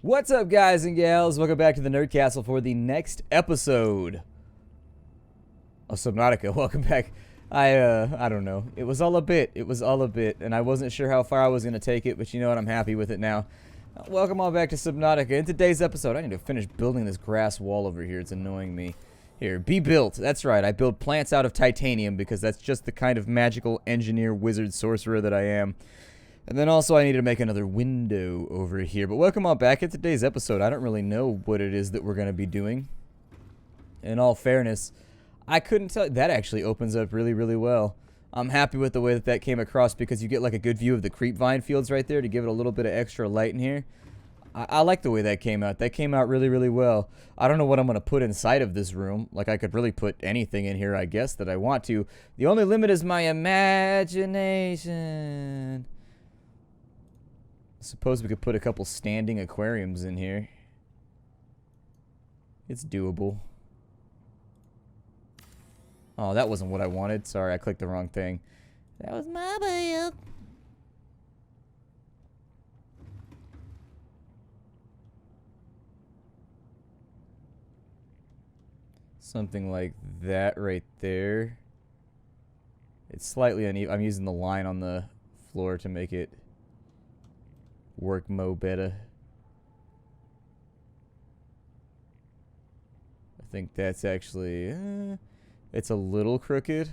What's up, guys and gals? Welcome back to the Nerd Castle for the next episode of Subnautica. Welcome back. I don't know. It was all a bit, and I wasn't sure how far I was going to take it, but you know what? I'm happy with it now. Welcome all back to Subnautica. In today's episode, I need to finish building this grass wall over here. It's annoying me. Here, be built. That's right. I build plants out of titanium because that's just the kind of magical engineer, wizard, sorcerer that I am. And then also I need to make another window over here. But welcome all back. In today's episode, I don't really know what it is that we're going to be doing. In all fairness, I couldn't tell. That actually opens up really, really well. I'm happy with the way that came across because you get like a good view of the creep vine fields right there to give it a little bit of extra light in here. I like the way that came out. That came out really, really well. I don't know what I'm going to put inside of this room. Like, I could really put anything in here, I guess, that I want to. The only limit is my imagination. Suppose we could put a couple standing aquariums in here. It's doable. Oh, that wasn't what I wanted. Sorry, I clicked the wrong thing. That was my bad. Something like that right there. It's slightly uneven. I'm using the line on the floor to make it work mo better. I think that's actually it's a little crooked,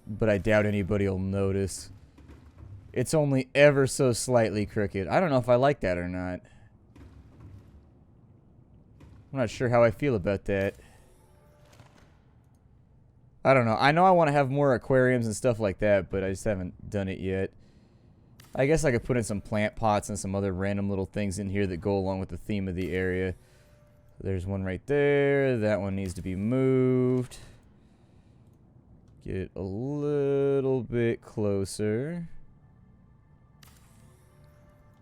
but I doubt anybody will notice. It's only ever so slightly crooked. I don't know if I like that or not. I'm not sure how I feel about that. I don't know. I know I want to have more aquariums and stuff like that, but I just haven't done it yet. I guess I could put in some plant pots and some other random little things in here that go along with the theme of the area. There's one right there. That one needs to be moved. Get a little bit closer.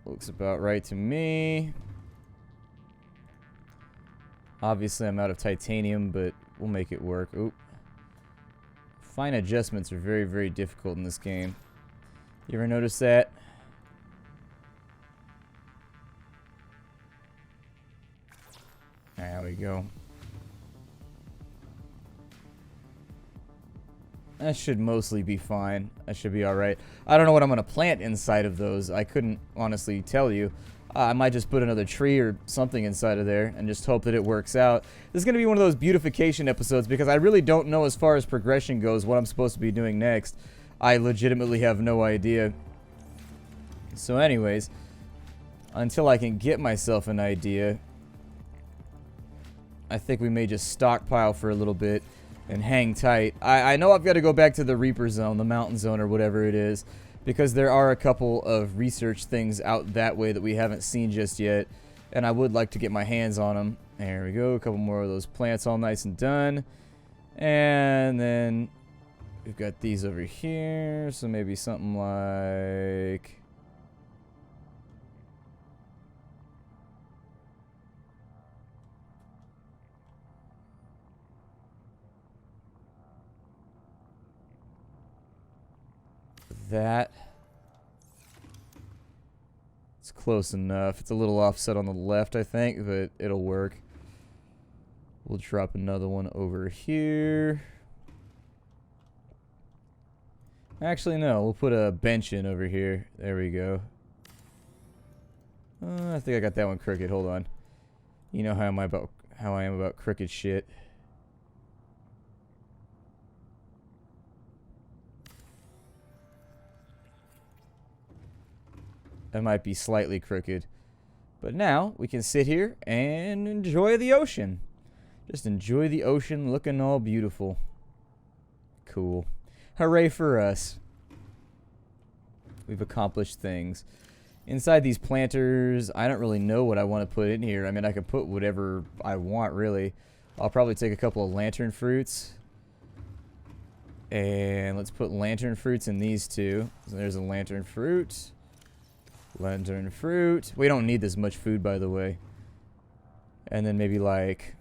Looks about right to me. Obviously, I'm out of titanium, but we'll make it work. Oop. Fine adjustments are very, very difficult in this game. You ever notice that? There we go. That should mostly be fine. That should be alright. I don't know what I'm going to plant inside of those. I couldn't honestly tell you. I might just put another tree or something inside of there and just hope that it works out. This is going to be one of those beautification episodes because I really don't know as far as progression goes what I'm supposed to be doing next. I legitimately have no idea. So anyways, until I can get myself an idea, I think we may just stockpile for a little bit and hang tight. I know I've got to go back to the Reaper Zone, the mountain zone or whatever it is, because there are a couple of research things out that way that we haven't seen just yet, and I would like to get my hands on them. There we go, a couple more of those plants all nice and done. And then we've got these over here, so maybe something like that. It's close enough. It's a little offset on the left, I think, but it'll work. We'll drop another one over here. Actually, no. We'll put a bench in over here. There we go. I think I got that one crooked. Hold on. You know how I am about crooked shit. That might be slightly crooked. But now we can sit here and enjoy the ocean. Just enjoy the ocean looking all beautiful. Cool. Hooray for us. We've accomplished things. Inside these planters, I don't really know what I want to put in here. I mean, I could put whatever I want, really. I'll probably take a couple of lantern fruits. And let's put lantern fruits in these two. So there's a lantern fruit. Lantern fruit. We don't need this much food, by the way. And then maybe like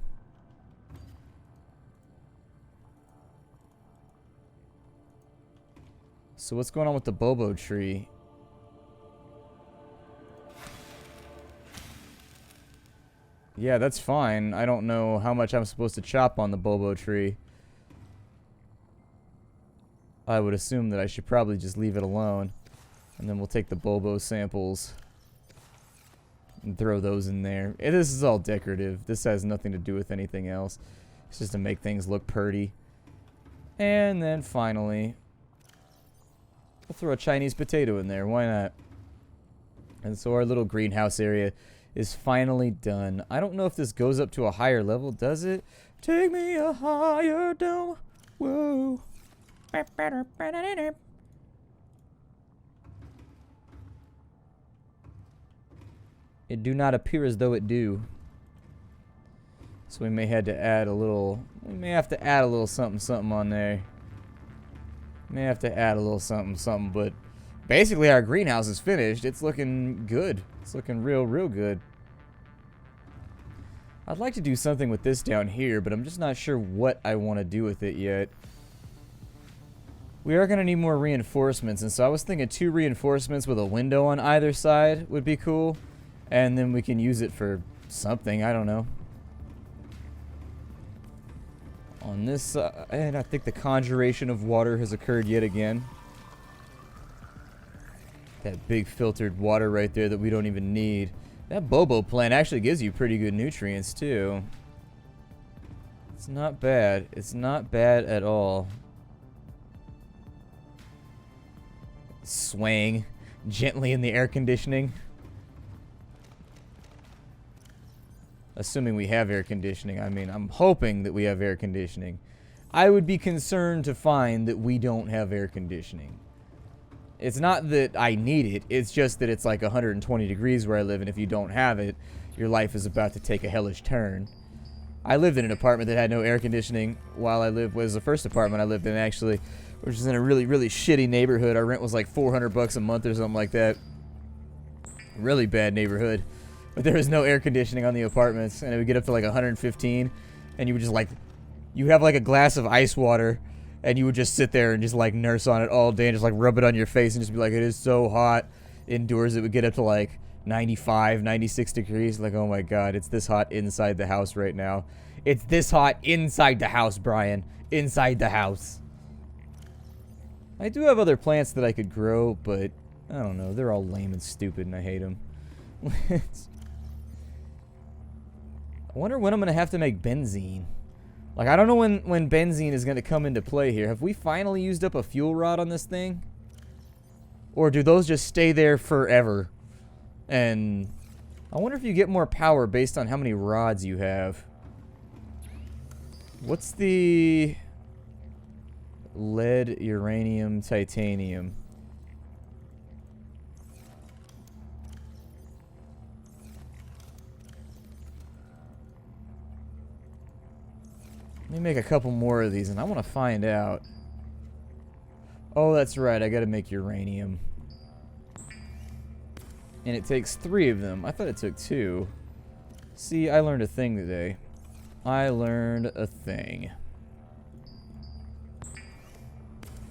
So what's going on with the bobo tree? Yeah, that's fine. I don't know how much I'm supposed to chop on the bobo tree. I would assume that I should probably just leave it alone. And then we'll take the bobo samples and throw those in there. This is all decorative. This has nothing to do with anything else. It's just to make things look pretty. And then finally, we'll throw a Chinese potato in there. Why not? And so our little greenhouse area is finally done. I don't know if this goes up to a higher level. Does it? Take me a higher down. Whoa. It do not appear as though it do. So we may have to add a little. We may have to add a little something, something on there. May have to add a little something, something. But basically, our greenhouse is finished. It's looking good. It's looking real, real good. I'd like to do something with this down here, but I'm just not sure what I want to do with it yet. We are going to need more reinforcements, and so I was thinking 2 reinforcements with a window on either side would be cool. And then we can use it for something, I don't know. On this side, and I think the conjuration of water has occurred yet again. That big filtered water right there that we don't even need. That bobo plant actually gives you pretty good nutrients too. It's not bad. It's not bad at all. Swaying gently in the air conditioning. Assuming we have air conditioning. I mean, I'm hoping that we have air conditioning. I would be concerned to find that we don't have air conditioning. It's not that I need it. It's just that it's like 120 degrees where I live, and if you don't have it, your life is about to take a hellish turn. I lived in an apartment that had no air conditioning while I lived. Was the first apartment I lived in, actually, which is in a really, really shitty neighborhood. Our rent was like $400 a month or something like that. Really bad neighborhood. But there was no air conditioning on the apartments, and it would get up to like 115, and you would just like, you have like a glass of ice water, and you would just sit there and just like nurse on it all day and just like rub it on your face and just be like, it is so hot. Indoors, it would get up to like 95, 96 degrees. Like, oh my God, it's this hot inside the house right now. It's this hot inside the house, Brian. Inside the house. I do have other plants that I could grow, but I don't know. They're all lame and stupid, and I hate them. I wonder when I'm going to have to make benzene. Like, I don't know when benzene is going to come into play here. Have we finally used up a fuel rod on this thing? Or do those just stay there forever? And I wonder if you get more power based on how many rods you have. What's the lead, uranium, titanium? Let me make a couple more of these, and I want to find out. Oh, that's right. I got to make uranium. And it takes 3 of them. I thought it took 2. See, I learned a thing today. I learned a thing.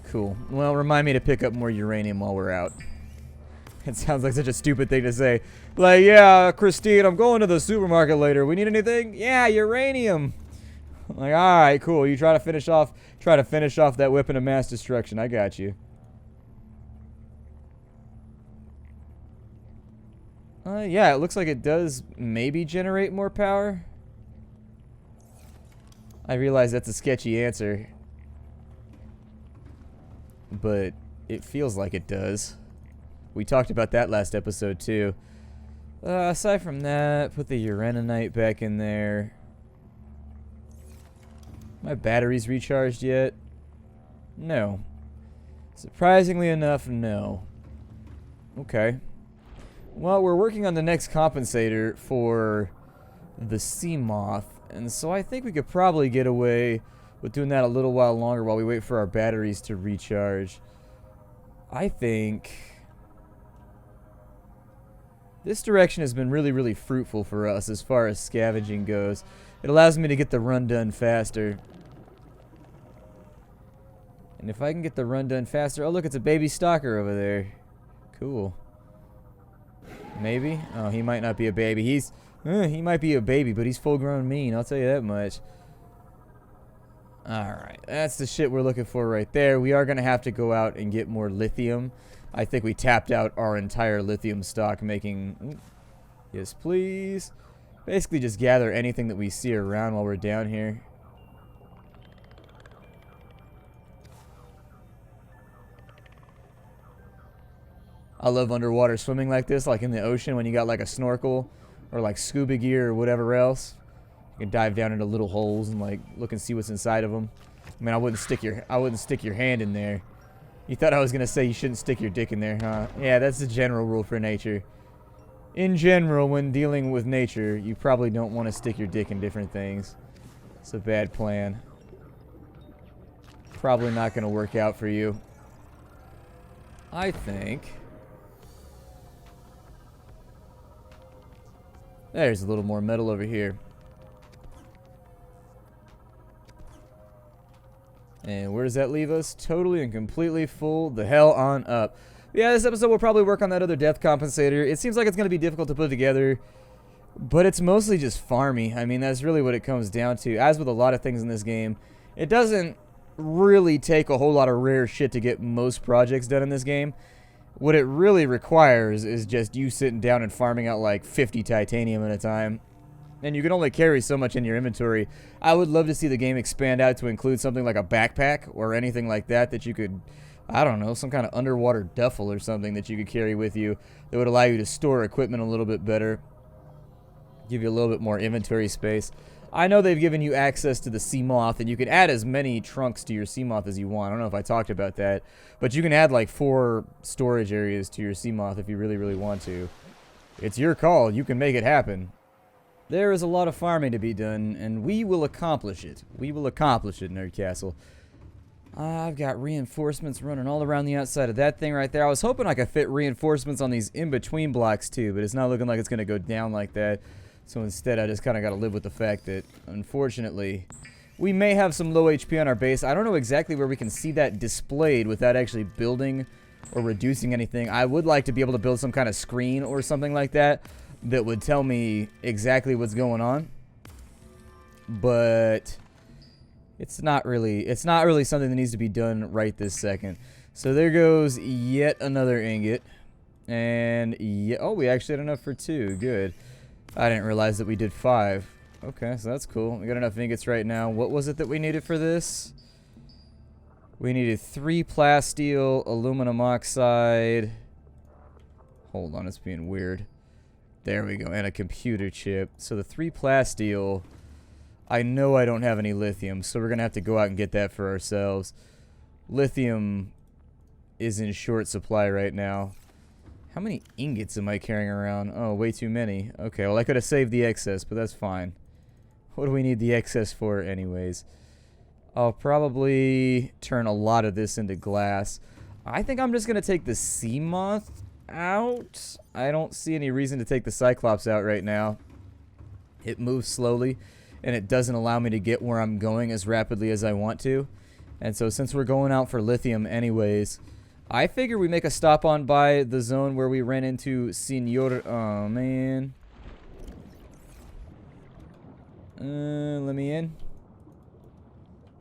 Cool. Well, remind me to pick up more uranium while we're out. It sounds like such a stupid thing to say. Like, yeah, Christine, I'm going to the supermarket later. We need anything? Yeah, uranium. Like, alright, cool. You try to finish off that weapon of mass destruction. I got you. Yeah, it looks like it does maybe generate more power. I realize that's a sketchy answer, but it feels like it does. We talked about that last episode, too. Aside from that, put the uraninite back in there. My batteries recharged yet? No. Surprisingly enough, no. Okay. Well, we're working on the next compensator for the sea moth, and so I think we could probably get away with doing that a little while longer while we wait for our batteries to recharge. I think this direction has been really, really fruitful for us as far as scavenging goes. It allows me to get the run done faster. And if I can get the run done faster... Oh, look, it's a baby stalker over there. Cool. Maybe? Oh, he might not be a baby. He might be a baby, but he's full-grown mean. I'll tell you that much. Alright, that's the shit we're looking for right there. We are going to have to go out and get more lithium. I think we tapped out our entire lithium stock, making... Ooh, yes, please. Basically just gather anything that we see around while we're down here. I love underwater swimming like this, like in the ocean when you got like a snorkel or like scuba gear or whatever else. You can dive down into little holes and like look and see what's inside of them. I mean, I wouldn't stick your hand in there. You thought I was gonna say you shouldn't stick your dick in there, huh? Yeah, that's the general rule for nature. In general, when dealing with nature, you probably don't want to stick your dick in different things. It's a bad plan. Probably not gonna work out for you. I think. There's a little more metal over here. And where does that leave us? Totally and completely full the hell on up. Yeah, this episode will probably work on that other depth compensator. It seems like it's going to be difficult to put together, but it's mostly just farmy. I mean, that's really what it comes down to. As with a lot of things in this game, it doesn't really take a whole lot of rare shit to get most projects done in this game. What it really requires is just you sitting down and farming out like 50 titanium at a time. And you can only carry so much in your inventory. I would love to see the game expand out to include something like a backpack or anything like that that you could, I don't know, some kind of underwater duffel or something that you could carry with you that would allow you to store equipment a little bit better. Give you a little bit more inventory space. I know they've given you access to the Seamoth, and you can add as many trunks to your Seamoth as you want. I don't know if I talked about that, but you can add like 4 storage areas to your Seamoth if you really, really want to. It's your call. You can make it happen. There is a lot of farming to be done, and we will accomplish it. We will accomplish it, Nerd Castle. I've got reinforcements running all around the outside of that thing right there. I was hoping I could fit reinforcements on these in-between blocks too, but it's not looking like it's going to go down like that. So instead, I just kind of got to live with the fact that, unfortunately, we may have some low HP on our base. I don't know exactly where we can see that displayed without actually building or reducing anything. I would like to be able to build some kind of screen or something like that that would tell me exactly what's going on. But it's not really something that needs to be done right this second. So there goes yet another ingot. And yeah, oh, we actually had enough for 2. Good. I didn't realize that we did 5. Okay, so that's cool. We got enough ingots right now. What was it that we needed for this? We needed 3 plasteel, aluminum oxide. Hold on, it's being weird. There we go, and a computer chip. So the 3 plasteel, I know I don't have any lithium, so we're going to have to go out and get that for ourselves. Lithium is in short supply right now. How many ingots am I carrying around? Oh, way too many. Okay, well, I could have saved the excess, but that's fine. What do we need the excess for anyways? I'll probably turn a lot of this into glass. I think I'm just going to take the Seamoth out. I don't see any reason to take the Cyclops out right now. It moves slowly, and it doesn't allow me to get where I'm going as rapidly as I want to. And so since we're going out for lithium anyways, I figure we make a stop on by the zone where we ran into Senor... Oh, man. Let me in.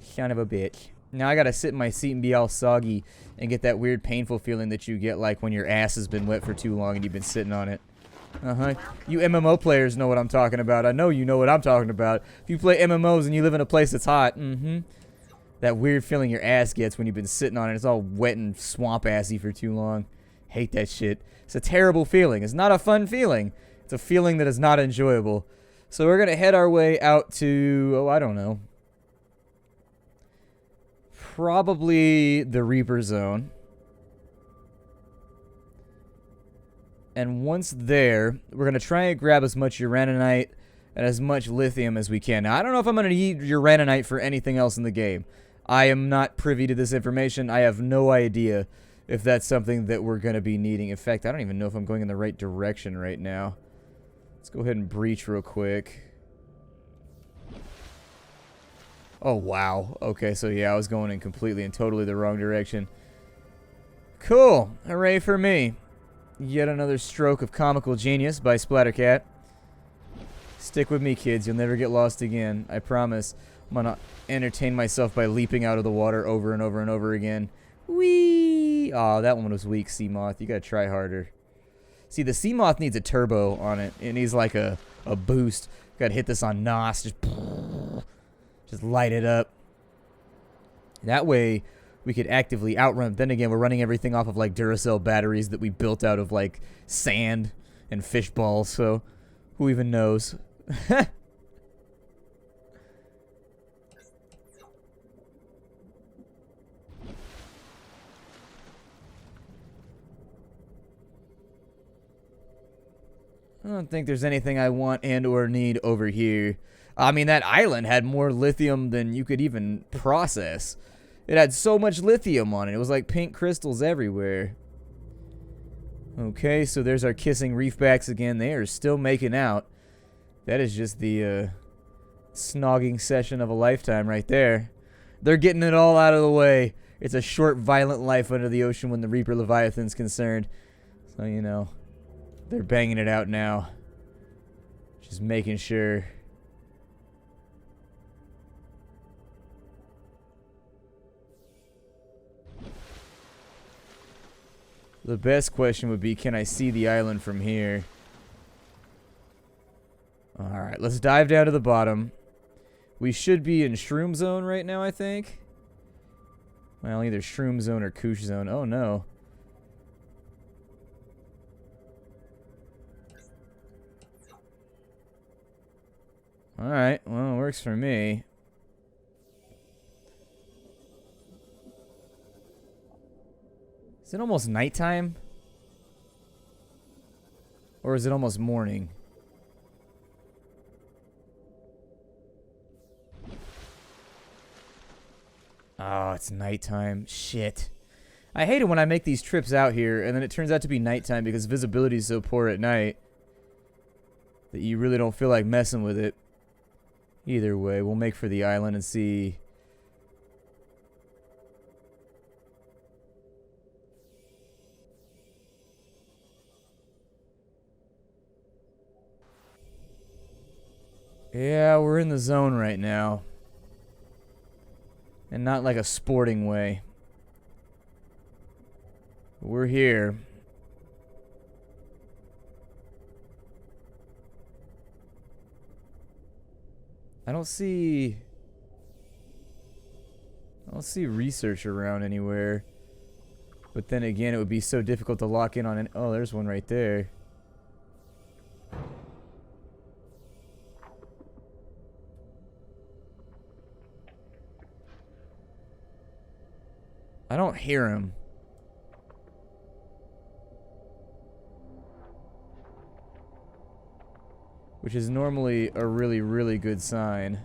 Son of a bitch. Now I gotta sit in my seat and be all soggy and get that weird painful feeling that you get like when your ass has been wet for too long and you've been sitting on it. You MMO players know what I'm talking about. I know you know what I'm talking about. If you play MMOs and you live in a place that's hot, that weird feeling your ass gets when you've been sitting on it. It's all wet and swamp-assy for too long. Hate that shit. It's a terrible feeling. It's not a fun feeling. It's a feeling that is not enjoyable. So we're going to head our way out to, oh, I don't know. Probably the Reaper Zone. And once there, we're going to try and grab as much uraninite and as much lithium as we can. Now, I don't know if I'm going to need uraninite for anything else in the game. I am not privy to this information. I have no idea if that's something that we're going to be needing. In fact, I don't even know if I'm going in the right direction right now. Let's go ahead and breach real quick. Oh, wow. Okay, so yeah, I was going in completely and totally the wrong direction. Cool. Hooray for me. Yet another stroke of comical genius by Splattercat. Stick with me, kids. You'll never get lost again. I promise. I'm gonna entertain myself by leaping out of the water over and over and over again. Whee! Aw, that one was weak, Seamoth. You gotta try harder. See, the Seamoth needs a turbo on it. It needs like a boost. Gotta hit this on NOS. Just light it up. That way, we could actively outrun. Then again, we're running everything off of like Duracell batteries that we built out of like sand and fish balls. So, who even knows? I don't think there's anything I want and or need over here. I mean, that island had more lithium than you could even process. It had so much lithium on it. It was like pink crystals everywhere. Okay, so there's our kissing reefbacks again. They are still making out. That is just the snogging session of a lifetime right there. They're getting it all out of the way. It's a short, violent life under the ocean when the Reaper Leviathan's concerned. So, you know, they're banging it out now. Just making sure. The best question would be, can I see the island from here? Alright, let's dive down to the bottom. We should be in Shroom Zone right now, I think. Well, either Shroom Zone or Koosh Zone. Oh, no. Alright, well, it works for me. Is it almost nighttime? Or is it almost morning? Oh, it's nighttime. Shit. I hate it when I make these trips out here and then it turns out to be nighttime because visibility is so poor at night that you really don't feel like messing with it. Either way, we'll make for the island and see. Yeah, we're in the zone right now. And not like a sporting way. We're here. I don't see research around anywhere. But then again, it would be so difficult to lock in on it. Oh, there's one right there. I don't hear him. Which is normally a really, really good sign.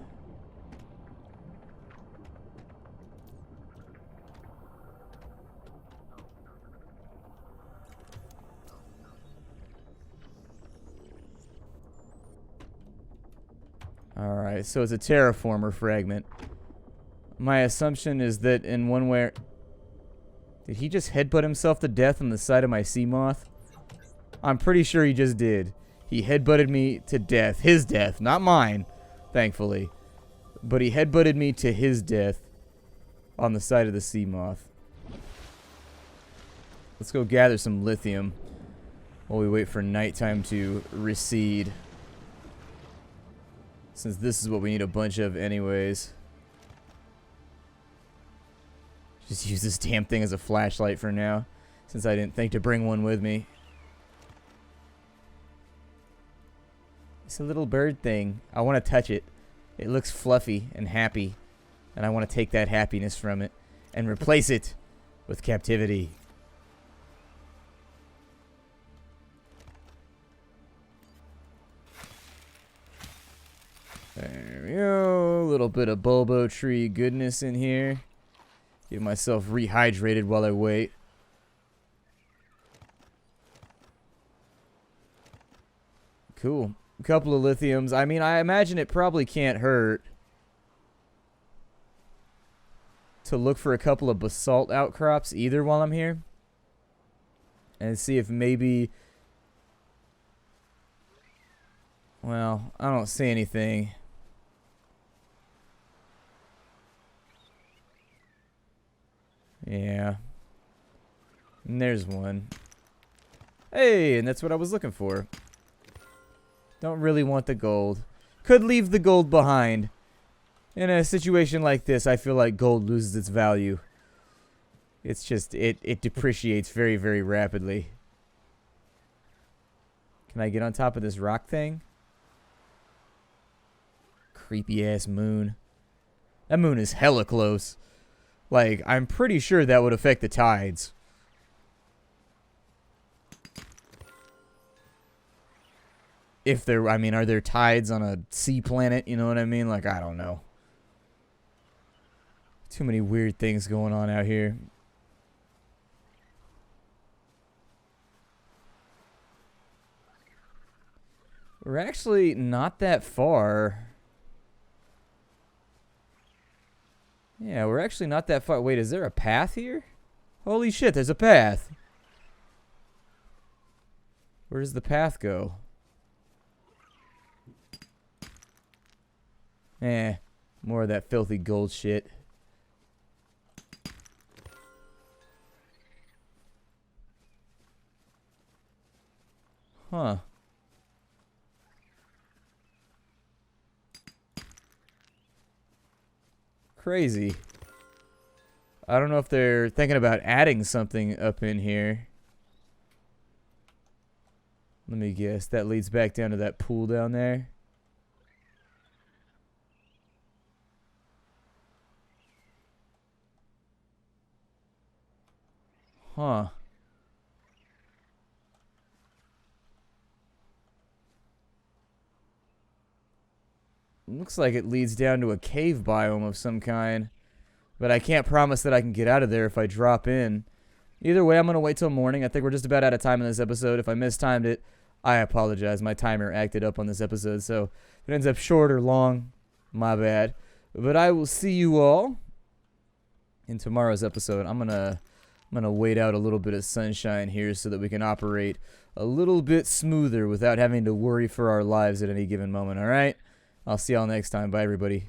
Alright, so it's a terraformer fragment. My assumption is that in one way... Did he just headbutt himself to death on the side of my Seamoth? I'm pretty sure he just did. He headbutted me to death. His death, not mine, thankfully. But he headbutted me to his death on the side of the Seamoth. Let's go gather some lithium while we wait for nighttime to recede. Since this is what we need a bunch of anyways. Just use this damn thing as a flashlight for now, since I didn't think to bring one with me. It's a little bird thing. I want to touch it. It looks fluffy and happy, and I want to take that happiness from it and replace it with captivity. There we go. A little bit of Bulbo tree goodness in here. Get myself rehydrated while I wait. Cool. A couple of lithiums. I mean, I imagine it probably can't hurt to look for a couple of basalt outcrops either while I'm here. and see if maybe... Well, I don't see anything. Yeah. And there's one. Hey, and that's what I was looking for. Don't really want the gold. Could leave the gold behind. In a situation like this, I feel like gold loses its value. It's just, it depreciates very, very rapidly. Can I get on top of this rock thing? Creepy ass moon. That moon is hella close. Like, I'm pretty sure that would affect the tides. If there, I mean, are there tides on a sea planet? You know what I mean? Like, I don't know. Too many weird things going on out here. We're actually not that far. Yeah, we're actually not that far. Wait, is there a path here? Holy shit, there's a path. Where does the path go? More of that filthy gold shit. Huh. Crazy. I don't know if they're thinking about adding something up in here. Let me guess. That leads back down to that pool down there. Huh. Looks like it leads down to a cave biome of some kind. But I can't promise that I can get out of there if I drop in. Either way, I'm going to wait till morning. I think we're just about out of time in this episode. If I mistimed it, I apologize. My timer acted up on this episode. So if it ends up short or long, my bad. But I will see you all in tomorrow's episode. I'm gonna wait out a little bit of sunshine here so that we can operate a little bit smoother without having to worry for our lives at any given moment, alright? I'll see y'all next time. Bye, everybody.